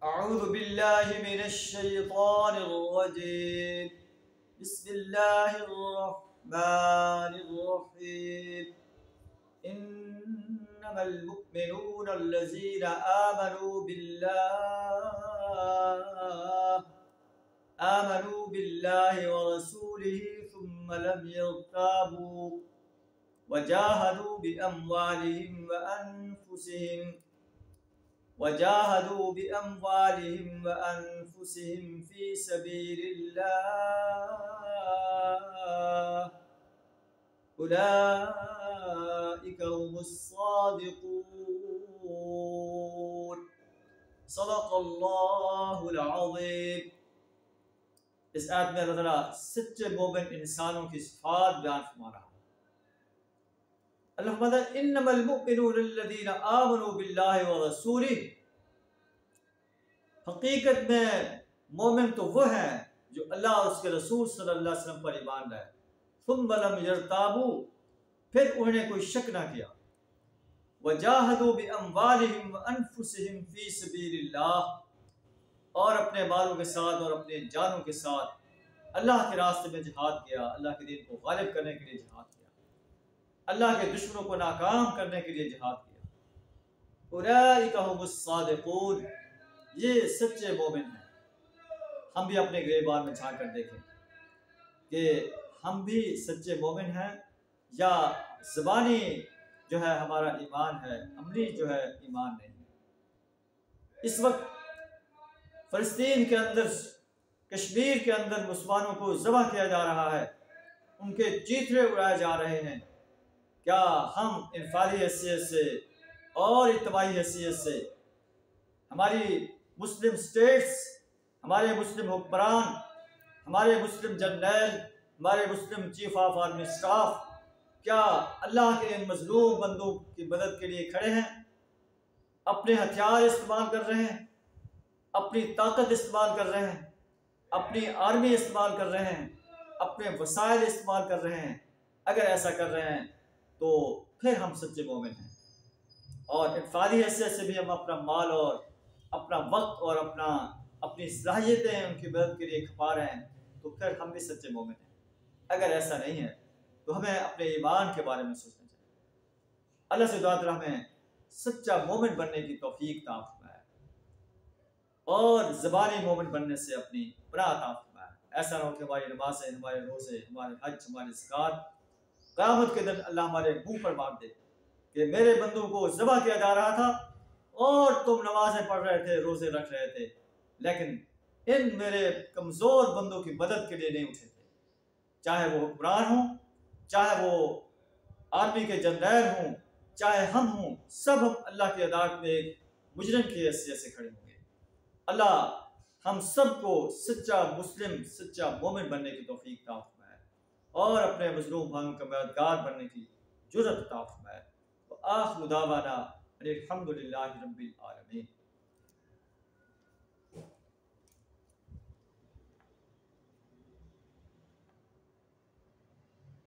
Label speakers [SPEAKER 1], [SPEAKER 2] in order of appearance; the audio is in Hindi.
[SPEAKER 1] अऊज़ु बिल्लाहि मिनश शैतानिर रजीम। बिस्मिल्लाहिर रहमानिर रहीम। इन्नमल मुमिनूना अल्लज़ीना आमनू बिल्लाहि व रसूलिही सुम्मा लम यर्ताबू वजाहदू बिअमवालिहिम व अनफुसिहिम फी सबीलिल्लाह उलाइका हुमुस सादिकून। सदक़ल्लाहुल अज़ीम। इस आयत में अल्लाह ताला सच्चे मोमिन इंसानों की सिफ़ात बयान फरमा रहा है। अल्लाह फरमाता है इन्नमल मुमिनूना अल्लज़ीना आमनू बिल्लाहि व रसूलिही। हकीकत में मोमिन तो वो हैं जो अल्लाह और उसके रसूल सल्लल्लाहु अलैहि वसल्लम पर ईमान लाए। सुम्मा लम यर्ताबू, फिर उन्होंने कोई शक ना किया। वजाहदू बिअमवालिहिम व अनफुसिहिम फी सबीलिल्लाह, और अपने मालों के साथ और अपने जानों के साथ अल्लाह के रास्ते में जिहाद किया, अल्लाह के दीन को गालिब करने के लिए जिहाद किया, अल्लाह के दुश्मनों को नाकाम करने के लिए जिहाद किया। उलाइका हुमुस सादिकून, ये सच्चे मोमिन हैं। हम भी अपने गिरबान में झांक कर देखें कि हम भी सच्चे मोमिन हैं या ज़बानी जो है हमारा ईमान है, अमली जो है ईमान नहीं है। इस वक्त फ़लस्तीन के अंदर, कश्मीर के अंदर मुसलमानों को ज़बह किया जा रहा है, उनके चीथड़े उड़ाए जा रहे हैं। क्या हम इनफादी हैसियत से और इज्तिमाई हैसियत से हमारी मुस्लिम स्टेट्स, हमारे मुस्लिम हुक्मरान, हमारे मुस्लिम जनरल, हमारे मुस्लिम चीफ ऑफ आर्मी स्टाफ क्या अल्लाह के इन मजलूम बंदों की मदद के लिए खड़े हैं? अपने हथियार इस्तेमाल कर रहे हैं, अपनी ताकत इस्तेमाल कर रहे हैं, अपनी आर्मी इस्तेमाल कर रहे हैं, अपने वसाइल इस्तेमाल कर रहे हैं। अगर ऐसा कर रहे हैं तो फिर हम सच्चे मोमिन हैं। और इनफादी हैसियत से भी हम अपना माल और अपना वक्त और अपनी सलाहियतें उनकी मदद के लिए खपा रहे हैं, तो फिर हम भी सच्चे मोमिन हैं। अगर ऐसा नहीं है तो हमें अपने ईमान के बारे में सोचना चाहिए। अल्लाह से दुआ हमें सच्चा मोमिन बनने की तौफीक अता फरमाए और ज़बानी मोमिन बनने से अपनी पनाह अता फरमाए। ऐसा ना हो कि हमारी नमाज़ें, हमारे रोज़े, हमारे हज, हमारी ज़कात क़यामत के दिन अल्लाह हमारे मुँह पर मार दे कि मेरे बंदों को ज़बह किया जा रहा था और तुम नमाज़ें पढ़ रहे थे, रोज़े रख रहे थे, लेकिन इन मेरे कमज़ोर बंदों की मदद के लिए नहीं उठे थे। चाहे वो हुक्मरान हों, चाहे वो आर्मी के जनरल हों, चाहे हम हों, सब हम अल्लाह की अदालत में एक मुजरिम की हैसियत से खड़े होंगे। अल्लाह हम सबको सच्चा मुस्लिम, सच्चा मोमिन बनने की तौफीक अता फरमाए और अपने मज़लूम भाइयों का मददगार बनने की जुर्रत अता फरमाए। आखिरु दावाना अनिल हम्दुलिल्लाहि रब्बिल आलमीन।